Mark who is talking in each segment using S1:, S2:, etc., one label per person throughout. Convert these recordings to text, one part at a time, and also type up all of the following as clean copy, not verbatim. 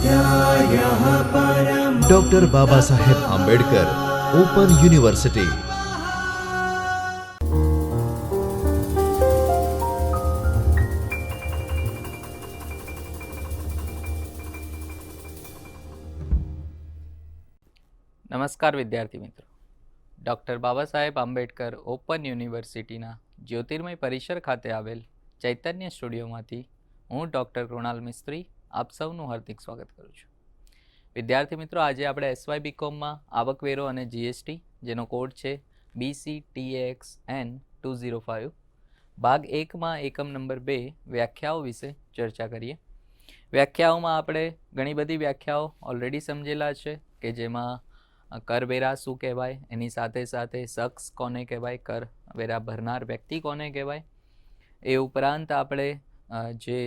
S1: स्वाध्यायः परमः।
S2: Doctor Baba Saheb Ambedkar open university.
S3: નમસ્કાર વિદ્યાર્થી મિત્રો, ડૉક્ટર બાબા સાહેબ આંબેડકર ઓપન યુનિવર્સિટીના જ્યોતિર્મય પરિસર ખાતે આવેલ ચૈતન્ય સ્ટુડિયોમાંથી હું ડૉક્ટર કૃણાલ મિસ્ત્રી આપ સૌનું હાર્દિક સ્વાગત કરું છું. વિદ્યાર્થી મિત્રો, આજે આપણે એસવાય બીકોમમાં આવકવેરો અને જીએસટી, જેનો કોડ છે BCTAXN 205, ભાગ 1માં એકમ નંબર 2 વ્યાખ્યાઓ વિશે ચર્ચા કરીએ. વ્યાખ્યાઓમાં આપણે ઘણી બધી વ્યાખ્યાઓ ઓલરેડી સમજેલા છે કે જેમાં કરવેરા શું કહેવાય, એની સાથે સાથે શખ્સ કોને કહેવાય, કરવેરા ભરનાર વ્યક્તિ કોને કહેવાય. એ ઉપરાંત આપણે જે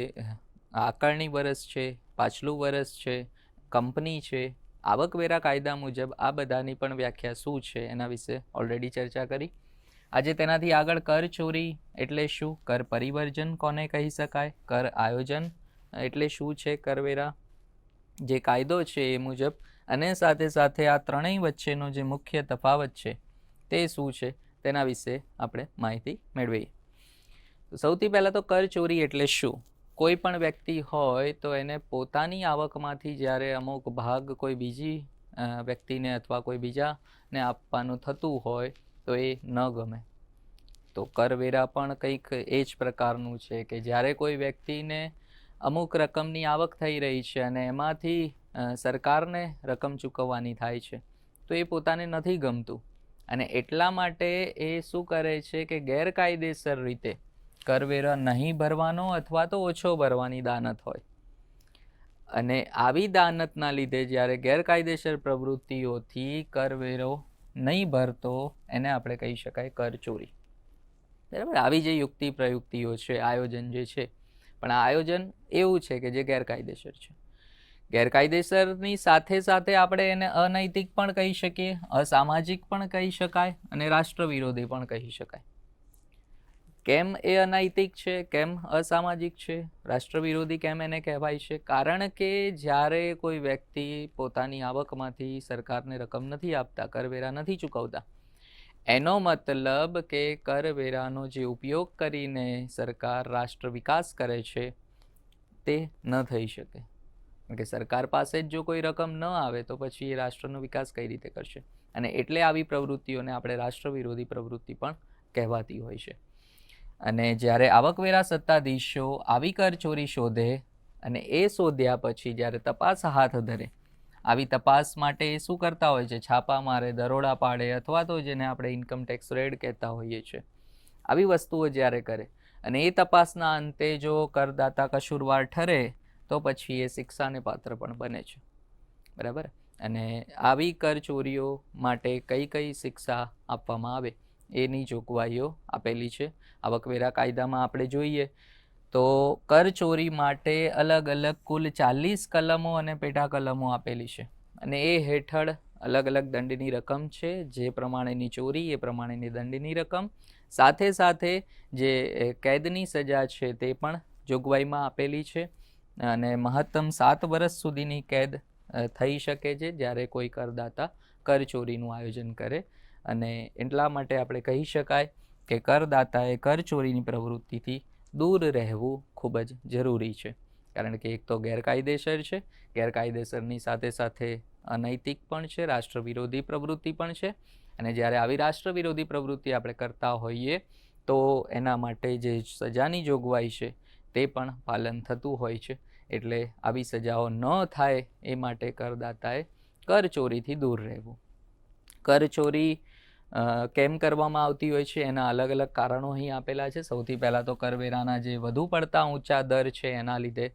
S3: આકારણી વર્ષ છે, પાછલું વર્ષ છે, કંપની છે, આવકવેરા કાયદા મુજબ આ બધાની પણ વ્યાખ્યા શું છે એના વિશે ઓલરેડી ચર્ચા કરી. આજે તેનાથી આગળ કર ચોરી એટલે શું, કર પરિવર્જન કોને કહી શકાય, કર આયોજન એટલે શું છે, કરવેરા જે કાયદો છે એ મુજબ, અને સાથે સાથે આ ત્રણેય વચ્ચેનો જે મુખ્ય તફાવત છે તે શું છે તેના વિશે આપણે માહિતી મેળવીએ. સૌથી પહેલાં તો કર ચોરી એટલે શું. કોઈ પણ વ્યક્તિ હોય તો એને પોતાની આવકમાંથી જ્યારે અમુક ભાગ કોઈ બીજી વ્યક્તિને અથવા કોઈ બીજાને આપવાનું થતું હોય તો એ ન ગમે. તો કરવેરા પણ કંઈક એ જ પ્રકારનું છે કે જ્યારે કોઈ વ્યક્તિને અમુક રકમની આવક થઈ રહી છે અને એમાંથી સરકારને રકમ ચૂકવવાની થાય છે તો એ પોતાને નથી ગમતું, અને એટલા માટે એ શું કરે છે કે ગેરકાયદેસર રીતે કરવેરા નહીં ભરવાનો અથવા તો ઓછો ભરવાની દાનત હોય. અને આવી દાનતના લીધે જ્યારે ગેરકાયદેસર પ્રવૃત્તિઓથી કરવેરો નહીં ભરતો એને આપણે કહી શકાય કર ચોરી. બરાબર. આવી જે યુક્તિ પ્રયુક્તિઓ છે, આયોજન જે છે, પણ આ આયોજન એવું છે કે જે ગેરકાયદેસર છે. ગેરકાયદેસરની સાથે સાથે આપણે એને અનૈતિક પણ કહી શકીએ, અસામાજિક પણ કહી શકાય અને રાષ્ટ્ર વિરોધી પણ કહી શકાય. કેમ એ અનૈતિક છે, કેમ અસામાજિક છે, રાષ્ટ્ર વિરોધી કેમ એને કહેવાય છે? કારણ કે જ્યારે કોઈ વ્યક્તિ પોતાની આવકમાંથી સરકારને રકમ નથી આપતા, કરવેરા નથી ચૂકવતા, એનો મતલબ કે કરવેરાનો જે ઉપયોગ કરીને સરકાર રાષ્ટ્ર વિકાસ કરે છે તે ન થઈ શકે. કે સરકાર પાસે જ જો કોઈ રકમ ન આવે તો પછી એ રાષ્ટ્રનો વિકાસ કઈ રીતે કરશે? અને એટલે આવી પ્રવૃત્તિઓને આપણે રાષ્ટ્ર વિરોધી પ્રવૃત્તિ પણ કહેવાતી હોય છે. અને જ્યારે આવકવેરા સત્તાધીશો આવી કરચોરી શોધે અને એ શોધ્યા પછી જ્યારે તપાસ હાથ ધરે, આવી તપાસ માટે એ શું કરતા હોય છે? છાપા મારે, દરોડા પાડે, અથવા તો જેને આપણે ઇન્કમટેક્સ રેડ કહેતા હોઈએ છીએ, આવી વસ્તુઓ જ્યારે કરે અને એ તપાસના અંતે જો કરદાતા કસૂરવાર ઠરે તો પછી એ શિક્ષાને પાત્ર પણ બને છે. બરાબર. અને આવી કરચોરીઓ માટે કઈ કઈ શિક્ષા આપવામાં આવે એની જોગવાઈઓ આપેલી છે આવકવેરા કાયદામાં. આપણે જોઈએ તો કરચોરી માટે અલગ અલગ કુલ 40 કલમો અને પેટા કલમો આપેલી છે, અને એ હેઠળ અલગ અલગ દંડની રકમ છે. જે પ્રમાણેની ચોરી એ પ્રમાણેની દંડની રકમ, સાથે સાથે જે કેદની સજા છે તે પણ જોગવાઈમાં આપેલી છે. અને મહત્તમ 7 વર્ષ સુધીની કેદ થઈ શકે છે જ્યારે કોઈ કરદાતા કરચોરીનું આયોજન કરે. અને એટલા માટે આપણે કહી શકાય કે કરદાતાએ કરચોરીની પ્રવૃત્તિથી દૂર રહેવું ખૂબ જ જરૂરી છે. કારણ કે એક તો ગેરકાયદેસર છે, ગેરકાયદેસરની સાથે સાથે અનૈતિક પણ છે, રાષ્ટ્ર વિરોધી પ્રવૃત્તિ પણ છે. અને જ્યારે આવી રાષ્ટ્ર વિરોધી પ્રવૃત્તિ આપણે કરતા હોઈએ તો એના માટે જે સજાની જોગવાઈ છે તે પણ પાલન થતું હોય છે. એટલે આવી સજાઓ ન થાય એ માટે કરદાતાએ કરચોરીથી દૂર રહેવું. કરચોરી કેમ કરવામાં આવતી હોય છે એના અલગ અલગ કારણો અહીં આપેલા છે. સૌથી પહેલાં તો કરવેરાના જે વધુ પડતા ઊંચા દર છે એના લીધે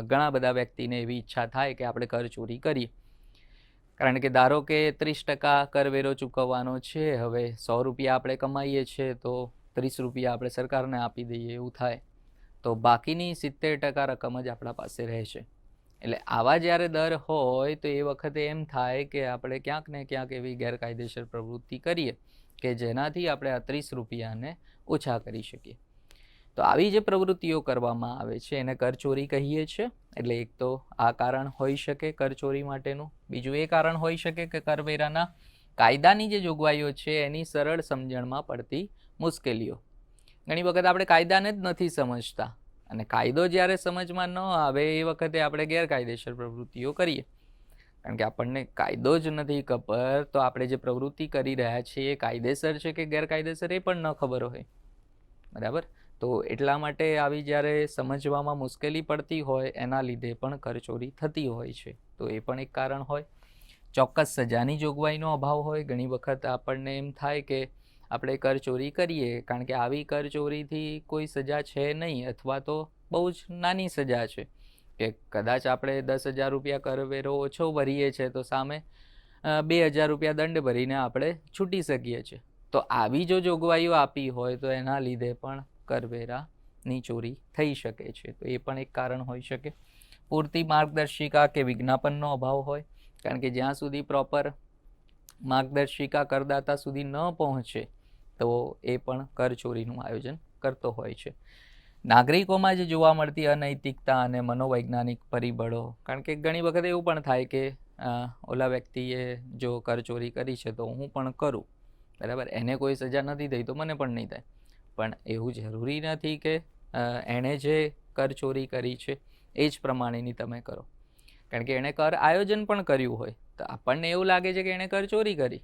S3: ઘણા બધા વ્યક્તિને એવી ઈચ્છા થાય કે આપણે કરચોરી કરીએ. કારણ કે ધારો કે 30% કરવેરો ચૂકવવાનો છે, હવે 100 રૂપિયા આપણે કમાઈએ છીએ તો 30 રૂપિયા આપણે સરકારને આપી દઈએ એવું થાય, તો બાકીની 70% રકમ જ આપણા પાસે રહેશે. એટલે આવા જ્યારે દર હોય તો એ વખતે એમ થાય કે આપણે ક્યાંક ને ક્યાંક એવી ગેરકાયદેસર પ્રવૃત્તિ કરીએ કે જેનાથી આપણે આ 30 રૂપિયાને ઓછા કરી શકીએ. તો આવી જે પ્રવૃત્તિઓ કરવામાં આવે છે એને કરચોરી કહીએ છીએ. એટલે એક તો આ કારણ હોઈ શકે કરચોરી માટેનું. બીજું એ કારણ હોઈ શકે કે કરવેરાના કાયદાની જે જોગવાઈઓ છે એની સરળ સમજણમાં પડતી મુશ્કેલીઓ. ઘણી વખત આપણે કાયદાને જ નથી સમજતા, અને કાયદો જ્યારે સમજમાં ન આવે એ વખતે આપણે ગેરકાયદેસર પ્રવૃત્તિઓ કરીએ. કારણ કે આપણને કાયદો જ નથી ખબર, તો આપણે જે પ્રવૃત્તિ કરી રહ્યા છીએ એ કાયદેસર છે કે ગેરકાયદેસર એ પણ ન ખબર હોય. બરાબર. તો એટલા માટે આવી જ્યારે સમજવામાં મુશ્કેલી પડતી હોય એના લીધે પણ કરચોરી થતી હોય છે. તો એ પણ એક કારણ હોય. ચોક્કસ સજાની જોગવાઈનો અભાવ હોય. ઘણી વખત આપણને એમ થાય કે આપણે કરચોરી કરીએ કારણ કે આવી કરચોરીથી કોઈ સજા છે નહીં, અથવા તો બહુ જ નાની સજા છે કે કદાચ આપણે 10,000 રૂપિયા કરવેરો ઓછો ભરીએ છીએ તો સામે 2,000 રૂપિયા દંડ ભરીને આપણે છૂટી શકીએ છીએ. તો આવી જો જોગવાઈઓ આપી હોય તો એના લીધે પણ કરવેરાની ચોરી થઈ શકે છે. તો એ પણ એક કારણ હોઈ શકે. પૂરતી માર્ગદર્શિકા કે વિજ્ઞાપનનો અભાવ હોય. કારણ કે જ્યાં સુધી પ્રોપર માર્ગદર્શિકા કરદાતા સુધી ન પહોંચે તો એ પણ કરચોરીનું આયોજન કરતો હોય છે. નાગરિકોમાં જે જોવા મળતી અનૈતિકતા અને મનોવૈજ્ઞાનિક પરિબળો. કારણ કે ઘણી વખત એવું પણ થાય કે ઓલા વ્યક્તિએ જો કરચોરી કરી છે તો હું પણ કરું. બરાબર. એને કોઈ સજા નથી થઈ તો મને પણ નહીં થાય. પણ એવું જરૂરી નથી કે એણે જે કરચોરી કરી છે એ જ પ્રમાણેની તમે કરો. કારણ કે એણે કર આયોજન પણ કર્યું હોય તો આપણને એવું લાગે છે કે એણે કરચોરી કરી,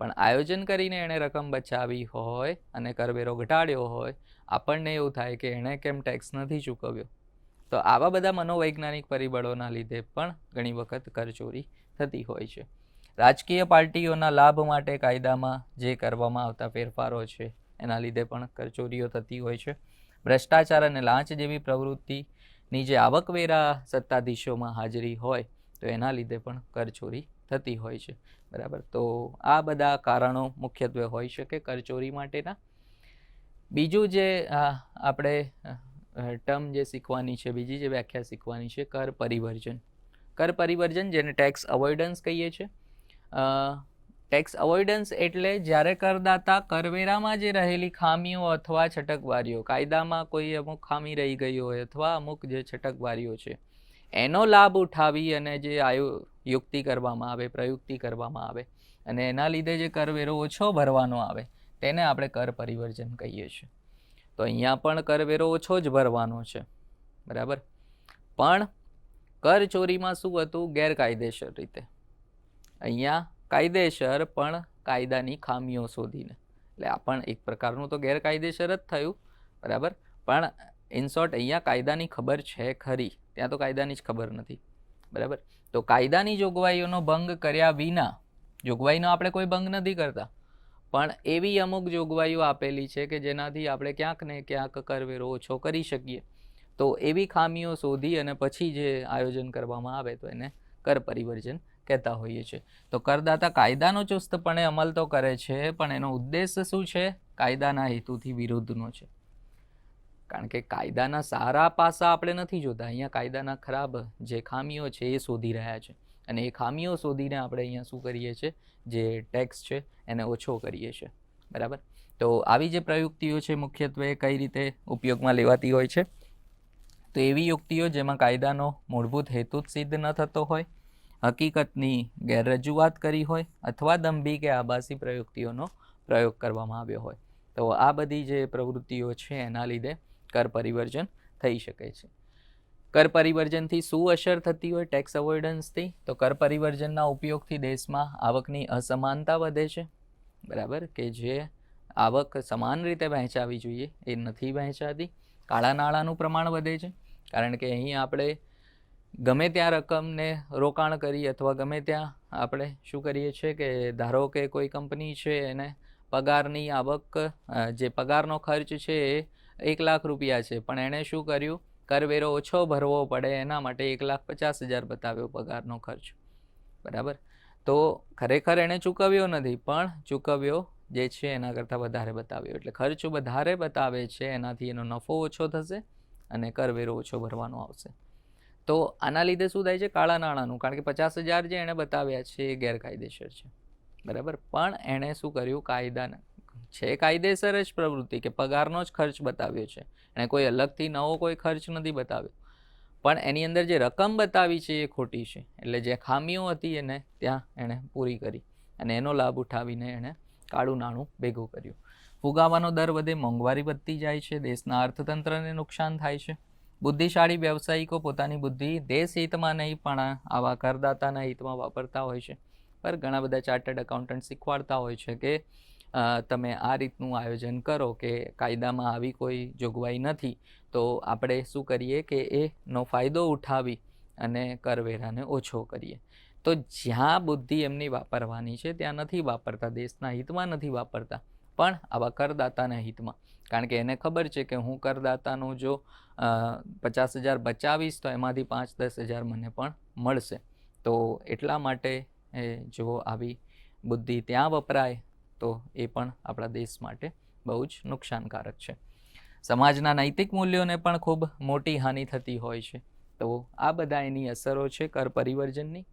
S3: પણ આયોજન કરીને એણે રકમ બચાવી હોય અને કરવેરો ઘટાડ્યો હોય, આપણને એવું થાય કે એણે કેમ ટેક્સ નથી ચૂકવ્યો. તો આવા બધા મનોવૈજ્ઞાનિક પરિબળોના લીધે પણ ઘણી વખત કરચોરી થતી હોય છે. રાજકીય પાર્ટીઓના લાભ માટે કાયદામાં જે કરવામાં આવતા ફેરફારો છે એના લીધે પણ કરચોરીઓ થતી હોય છે. ભ્રષ્ટાચાર અને લાંચ જેવી પ્રવૃત્તિની જે આવકવેરા સત્તાધીશોમાં હાજરી હોય તો એના લીધે પણ કરચોરી થતી હોય છે. બરાબર. તો આ બધા કારણો મુખ્યત્વે હોઈ શકે કરચોરી માટેના. બીજું જે આપણે ટર્મ જે શીખવાની છે, બીજી જે વ્યાખ્યા શીખવાની છે, કર પરિવર્જન. કર પરિવર્જન જેને ટેક્સ અવોઇડન્સ કહીએ છીએ. ટેક્સ અવોઇડન્સ એટલે જ્યારે કરદાતા કરવેરામાં જે રહેલી ખામીઓ અથવા છટકવારીઓ, કાયદામાં કોઈ અમુક ખામી રહી ગઈ હોય અથવા અમુક જે છટકવારીઓ છે એનો લાભ ઉઠાવી અને જે યુક્તિ કરવામાં આવે, પ્રયુક્તિ કરવામાં આવે અને એના લીધે જે કરવેરો ઓછો ભરવાનો આવે તેને આપણે કર પરિવર્જન કહીએ છીએ. તો અહીંયા પણ કરવેરો ઓછો જ ભરવાનો છે. બરાબર. પણ કરચોરીમાં શું હતું? ગેરકાયદેસર રીતે. અહીંયા કાયદેસર પણ કાયદાની ખામીઓ શોધીને. એટલે આ પણ એક પ્રકારનું તો ગેરકાયદેસર જ થયું. બરાબર. પણ ઇન શોર્ટ અહીંયા કાયદાની ખબર છે ખરી, ત્યાં તો કાયદાની જ ખબર નથી. બરાબર. તો કાયદાની જોગવાઈઓનો ભંગ કર્યા વિના, જોગવાઈનો આપણે કોઈ ભંગ નથી કરતા, પણ એવી અમુક જોગવાઈઓ આપેલી છે કે જેનાથી આપણે ક્યાંક ને ક્યાંક કરવેરો ઓછો કરી શકીએ. તો એવી ખામીઓ શોધી અને પછી જે આયોજન કરવામાં આવે તો એને કર પરિવર્જન કહેતા હોઈએ છીએ. તો કરદાતા કાયદાનો ચુસ્તપણે અમલ તો કરે છે, પણ એનો ઉદ્દેશ શું છે? કાયદાના હેતુથી વિરુદ્ધનો છે. કારણ કે કાયદાના સારા પાસા આપણે નથી જોતા, અહીંયા કાયદાના ખરાબ જે ખામીઓ છે એ શોધી રહ્યા છે. અને એ ખામીઓ શોધીને આપણે અહીંયા શું કરીએ છીએ? જે ટેક્સ છે એને ઓછો કરીએ છીએ. બરાબર. તો આવી જે પ્રયુક્તિઓ છે મુખ્યત્વે કઈ રીતે ઉપયોગમાં લેવાતી હોય છે? તો એવી યુક્તિઓ જેમાં કાયદાનો મૂળભૂત હેતુ જ સિદ્ધ ન થતો હોય, હકીકતની ગેરરજૂઆત કરી હોય અથવા દંભી કે આભાસી પ્રયુક્તિઓનો પ્રયોગ કરવામાં આવ્યો હોય. તો આ બધી જે પ્રવૃત્તિઓ છે એના લીધે કર પરિવર્જન થઈ શકે છે. કર પરિવર્જનથી શું અસર થતી હોય ટેક્સ અવોઇડન્સથી? તો કર પરિવર્જનના ઉપયોગથી દેશમાં આવકની અસમાનતા વધે છે. બરાબર. કે જે આવક સમાન રીતે વહેંચાવી જોઈએ એ નથી વહેંચાતી. કાળા નાણાંનું પ્રમાણ વધે છે. કારણ કે અહીં આપણે ગમે ત્યાં રકમને રોકાણ કરી અથવા ગમે ત્યાં આપણે શું કરીએ છીએ કે ધારો કે કોઈ કંપની છે એને પગારની આવક, જે પગારનો ખર્ચ છે એ 1 લાખ રૂપિયા છે, પણ એણે શું કર્યું? કરવેરો ઓછો ભરવો પડે એના માટે 1,50,000 બતાવ્યો પગારનો ખર્ચ. બરાબર. તો ખરેખર એણે ચૂકવ્યો નથી, પણ ચૂકવ્યો જે છે એના કરતાં વધારે બતાવ્યો. એટલે ખર્ચ વધારે બતાવે છે, એનાથી એનો નફો ઓછો થશે અને કરવેરો ઓછો ભરવાનો આવશે. તો આના લીધે શું થાય છે? કાળા નાણાંનું. કારણ કે 50,000 જે એણે બતાવ્યા છે એ ગેરકાયદેસર છે. બરાબર. પણ એણે શું કર્યું? છે કાયદેસર જ પ્રવૃત્તિ કે પગારનો જ ખર્ચ બતાવ્યો છે, એણે કોઈ અલગથી નવો કોઈ ખર્ચ નથી બતાવ્યો, પણ એની અંદર જે રકમ બતાવી છે એ ખોટી છે. એટલે જે ખામીઓ હતી એને ત્યાં એણે પૂરી કરી અને એનો લાભ ઉઠાવીને એણે કાળું નાણું ભેગું કર્યું. ફુગાવાનો દર વધે, મોંઘવારી વધતી જાય છે, દેશના અર્થતંત્રને નુકસાન થાય છે. બુદ્ધિશાળી વ્યવસાયિકો પોતાની બુદ્ધિ દેશ હિતમાં નહીં પણ આવા કરદાતાના હિતમાં વાપરતા હોય છે. પર ઘણા બધા ચાર્ટર્ડ એકાઉન્ટન્ટ શીખવાડતા હોય છે કે તમે આ રીતનું આયોજન કરો કે કાયદામાં આવી કોઈ જોગવાઈ નથી, તો આપણે શું કરીએ કે એનો ફાયદો ઉઠાવી અને કરવેરાને ઓછો કરીએ. તો જ્યાં બુદ્ધિ એમની વાપરવાની છે ત્યાં નથી વાપરતા, દેશના હિતમાં નથી વાપરતા, પણ આવા કરદાતાના હિતમાં. કારણ કે એને ખબર છે કે હું કરદાતાનું જો 50,000 બચાવીશ તો એમાંથી 5-10,000 મને પણ મળશે. તો એટલા માટે જો આવી બુદ્ધિ ત્યાં વપરાય તો એ પણ આપણા દેશ માટે બહુ જ નુકસાનકારક છે. સમાજના નૈતિક મૂલ્યોને પણ ખૂબ મોટી હાનિ થતી હોય છે. તો આ બધા એની અસરો છે કર પરિવર્જનની.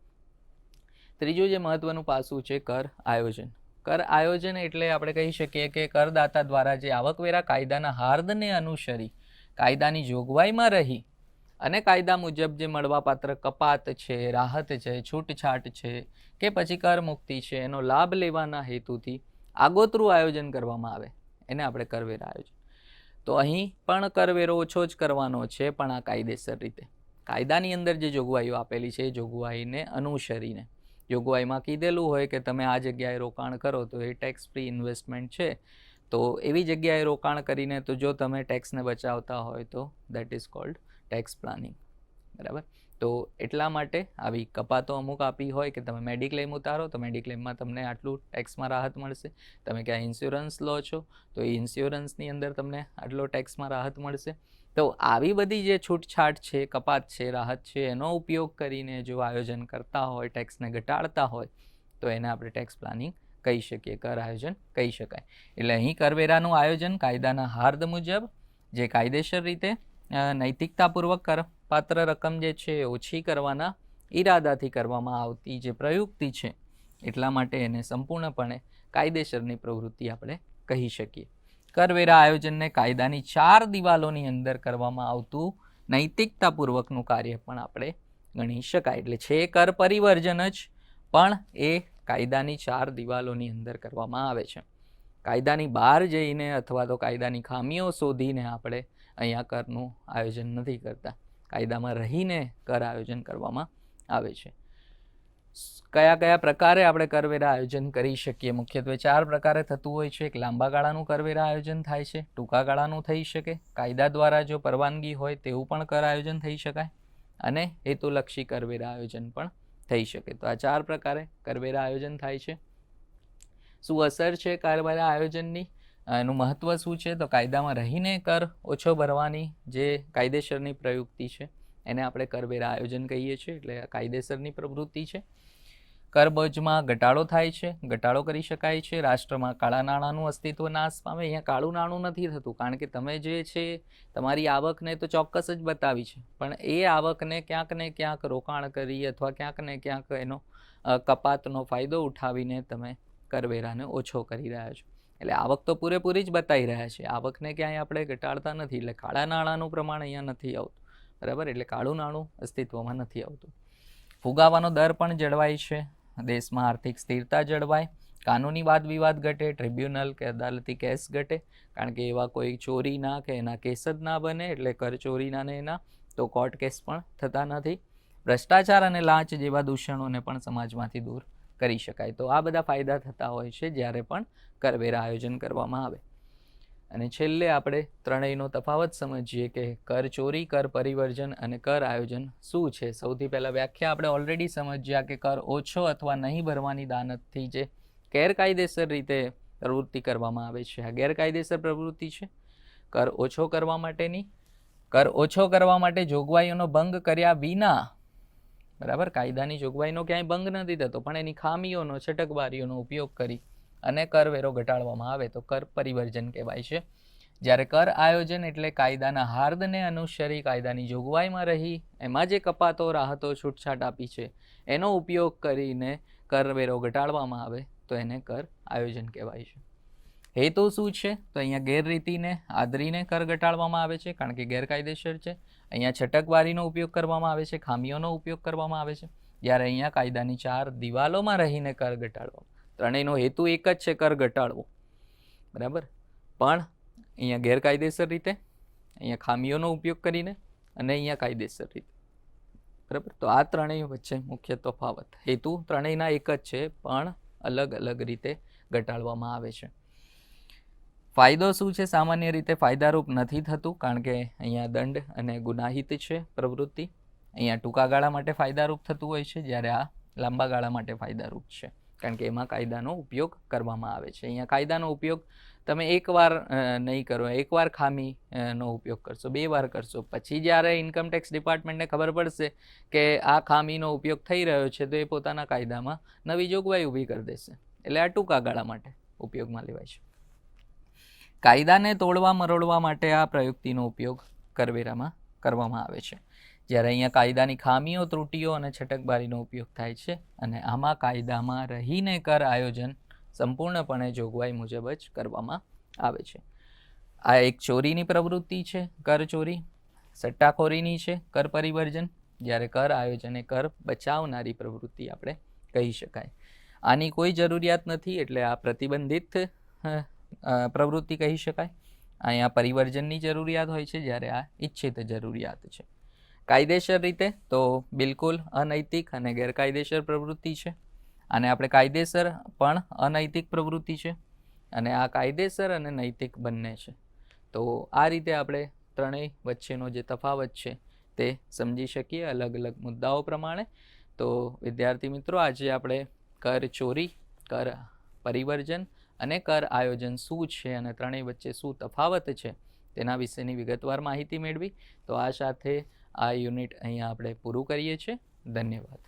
S3: ત્રીજું જે મહત્વનું પાસું છે કર આયોજન. કર આયોજન એટલે આપણે કહી શકીએ કે કરદાતા દ્વારા જે આવકવેરા કાયદાના હાર્દને અનુસરી કાયદાની જોગવાઈમાં રહી અને કાયદા મુજબ જે મળવાપાત્ર કપાત છે, રાહત છે, છૂટછાટ છે કે પછી કર મુક્તિ છે એનો લાભ લેવાના હેતુથી આગોતરું આયોજન કરવામાં આવે એને આપણે કરવેરા આયોજન. તો અહીં પણ કરવેરો ઓછો જ કરવાનો છે, પણ આ કાયદેસર રીતે. કાયદાની અંદર જે જોગવાઈઓ આપેલી છે એ જોગવાઈને અનુસરીને. જોગવાઈમાં કીધેલું હોય કે તમે આ જગ્યાએ રોકાણ કરો તો એ ટેક્સ ફ્રી ઇન્વેસ્ટમેન્ટ છે, તો એવી જગ્યાએ રોકાણ કરીને તો જો તમે ટેક્સને બચાવતા હોય તો that is called tax planning. બરાબર. તો એટલા માટે આવી કપાતો અમુક આપી હોય કે તમે મેડિક્લેમ ઉતારો તો મેડિક્લેમમાં તમને આટલું ટેક્સમાં રાહત મળશે. તમે ક્યાં ઇન્સ્યોરન્સ લો છો તો એ ઇન્સ્યોરન્સની અંદર તમને આટલો ટેક્સમાં રાહત મળશે. તો આવી બધી જે છૂટછાટ છે, કપાત છે, રાહત છે એનો ઉપયોગ કરીને જો આયોજન કરતા હોય, ટેક્સને ઘટાડતા હોય તો એને આપણે ટેક્સ પ્લાનિંગ કહી શકીએ, કર આયોજન કહી શકાય. એટલે અહીં કરવેરાનું આયોજન કાયદાના હાર્દ મુજબ જે કાયદેસર રીતે નૈતિકતાપૂર્વક કરપાત્ર રકમ જે છે ઓછી કરવાના ઈરાદાથી કરવામાં આવતી જે પ્રયુક્તિ છે, એટલા માટે એને સંપૂર્ણપણે કાયદેસરની પ્રવૃત્તિ આપણે કહી શકીએ. કરવેરા આયોજનને કાયદાની 4 દિવાલોની અંદર કરવામાં આવતું નૈતિકતાપૂર્વકનું કાર્ય પણ આપણે ગણી શકાય. એટલે છે કર પરિવર્જન જ, પણ એ કાયદાની 4 દિવાલોની અંદર કરવામાં આવે છે. કાયદાની બહાર જઈને અથવા તો કાયદાની ખામીઓ શોધીને આપણે અહીંયા કરનું આયોજન નથી કરતા. કાયદામાં રહીને કર આયોજન કરવામાં આવે છે. કયા કયા પ્રકારે આપણે કરવેરા આયોજન કરી શકીએ? મુખ્યત્વે 4 પ્રકારે થતું હોય છે. એક લાંબા ગાળાનું કરવેરા આયોજન થાય છે, ટૂંકા ગાળાનું થઈ શકે, કાયદા દ્વારા જો પરવાનગી હોય તેવું પણ કર આયોજન થઈ શકાય, અને હેતુલક્ષી કરવેરા આયોજન પણ થઈ શકે. તો આ 4 પ્રકારે કરવેરા આયોજન થાય છે. શું અસર છે કરવેરા આયોજનની, એનું મહત્વ શું છે? તો કાયદામાં રહીને કર ઓછો ભરવાની જે કાયદેસરની પ્રયુક્તિ છે એને આપણે કરવેરા આયોજન કહીએ છીએ. એટલે કાયદેસરની પ્રવૃત્તિ છે. કરબોજમાં ઘટાડો થાય છે, ઘટાડો કરી શકાય છે. રાષ્ટ્રમાં કાળા નાણાંનું અસ્તિત્વ નાશ પામે. અહીંયા કાળું નાણું નથી થતું, કારણ કે તમે જે છે તમારી આવકને તો ચોક્કસ જ બતાવી છે, પણ એ આવકને ક્યાંક ને ક્યાંક રોકાણ કરી અથવા ક્યાંક ને ક્યાંક એનો કપાતનો ફાયદો ઉઠાવીને તમે કરવેરાને ઓછો કરી રહ્યા છો. એટલે આવક તો પૂરેપૂરી જ બતાવી રહ્યા છે, આવકને ક્યાંય આપણે ઘટાડતા નથી. એટલે કાળા નાણાંનું પ્રમાણ અહીંયા નથી આવતું. બરાબર. એટલે કાળું નાણું અસ્તિત્વમાં નથી આવતું. ફુગાવાનો દર પણ જળવાય છે, દેશમાં આર્થિક સ્થિરતા જળવાય, કાનૂની વાદ વિવાદ ઘટે, ટ્રિબ્યુનલ કે અદાલતી કેસ ઘટે, કારણ કે એવા કોઈ ચોરીના કે એના કેસ જ ના બને. એટલે કર ચોરીના ને એના તો કોર્ટ કેસ પણ થતા નથી. ભ્રષ્ટાચાર અને લાંચ જેવા દૂષણોને પણ સમાજમાંથી દૂર કરી શકાય. તો આ બધા ફાયદા થતા હોય છે જ્યારે પણ કરવેરા આયોજન કરવામાં આવે. અને છેલ્લે આપણે ત્રણેયનો તફાવત સમજીએ કે કર ચોરી, કર પરિવર્જન અને કર આયોજન શું છે. સૌથી પહેલાં વ્યાખ્યા આપણે ઓલરેડી સમજ્યા કે કર ઓછો અથવા નહીં ભરવાની દાનતથી જે ગેરકાયદેસર રીતે પ્રવૃત્તિ કરવામાં આવે છે, આ ગેરકાયદેસર પ્રવૃત્તિ છે. કર ઓછો કરવા માટેની, કર ઓછો કરવા માટે જોગવાઈઓનો ભંગ કર્યા વિના, બરાબર, કાયદાની જોગવાઈનો ક્યાંય ભંગ નથી થતો, પણ એની ખામીઓનો, છટકબારીઓનો ઉપયોગ કરી અને કરવેરો ઘટાડવામાં આવે તો કર પરિવર્જન કહેવાય છે. જ્યારે કર આયોજન એટલે કાયદાના હાર્દને અનુસરી કાયદાની જોગવાઈમાં રહી એમાં જે કપાતો, રાહતો, છૂટછાટ આપી છે એનો ઉપયોગ કરીને કરવેરો ઘટાડવામાં આવે તો એને કર આયોજન કહેવાય છે. હેતુ શું છે? તો અહીંયા ગેરરીતિને આદરીને કર ઘટાડવામાં આવે છે, કારણ કે ગેરકાયદેસર છે. અહીંયા છટકબારીનો ઉપયોગ કરવામાં આવે છે, ખામીઓનો ઉપયોગ કરવામાં આવે છે. જ્યારે અહીંયા કાયદાની 4 દિવાલોમાં રહીને કર ઘટાડવો. ત્રણેયનો હેતુ એક જ છે, કર ઘટાડવો, બરાબર. પણ અહીંયા ગેરકાયદેસર રીતે, અહીંયા ખામીઓનો ઉપયોગ કરીને, અને અહીંયા કાયદેસર રીતે, બરાબર. તો આ ત્રણેય વચ્ચે મુખ્ય તફાવત. હેતુ ત્રણેયના એક જ છે, પણ અલગ અલગ રીતે ઘટાડવામાં આવે છે. ફાયદો શું છે? સામાન્ય રીતે ફાયદારૂપ નથી થતું, કારણ કે અહીંયા દંડ અને ગુનાહિત છે પ્રવૃત્તિ. અહીંયા ટૂંકા ગાળા માટે ફાયદારૂપ થતું હોય છે, જ્યારે આ લાંબા ગાળા માટે ફાયદારૂપ છે, કારણ કે એમાં કાયદાનો ઉપયોગ કરવામાં આવે છે. અહીંયા કાયદાનો ઉપયોગ તમે એકવાર નહીં કરો, એકવાર ખામીનો ઉપયોગ કરશો, 2 વાર કરશો, પછી જ્યારે ઇન્કમટેક્સ ડિપાર્ટમેન્ટને ખબર પડશે કે આ ખામીનો ઉપયોગ થઈ રહ્યો છે, તો એ પોતાના કાયદામાં નવી જોગવાઈ ઊભી કરી દેશે. એટલે આ ટૂંકા ગાળા માટે ઉપયોગમાં લેવાય છે. કાયદાને તોડવા મરોડવા માટે આ પ્રયુક્તિનો ઉપયોગ કરવેરામાં કરવામાં આવે છે. જ્યારે અહીંયા કાયદાની ખામીઓ, ત્રુટીઓ અને છટકબારીનો ઉપયોગ થાય છે, અને આમાં કાયદામાં રહીને કર આયોજન સંપૂર્ણપણે જોગવાઈ મુજબ જ કરવામાં આવે છે. આ એક ચોરીની પ્રવૃત્તિ છે, કર ચોરી. સટ્ટાખોરીની છે, કર પરિવર્જન. જ્યારે કર આયોજન એ કર બચાવનારી પ્રવૃત્તિ આપણે કહી શકાય. આની કોઈ જરૂરિયાત નથી, એટલે આ પ્રતિબંધિત પ્રવૃત્તિ કહી શકાય. અહીંયા પરિવર્જનની જરૂરિયાત હોય છે, જ્યારે આ ઈચ્છિત જરૂરિયાત છે. કાયદેસર રીતે તો બિલકુલ અનૈતિક અને ગેરકાયદેસર પ્રવૃત્તિ છે. અને આપણે કાયદેસર પણ અનૈતિક પ્રવૃત્તિ છે, અને આ કાયદેસર અને નૈતિક બંને છે. તો આ રીતે આપણે ત્રણેય વચ્ચેનો જે તફાવત છે તે સમજી શકીએ અલગ અલગ મુદ્દાઓ પ્રમાણે. તો વિદ્યાર્થી મિત્રો, આજે આપણે કર ચોરી, કર પરિવર્જન અને કર આયોજન શું છે અને ત્રણેય વચ્ચે શું તફાવત છે તેના વિશેની વિગતવાર માહિતી મેળવી. તો આ સાથે આ યુનિટ અહીંયા આપણે પૂરું કરીએ છીએ. ધન્યવાદ.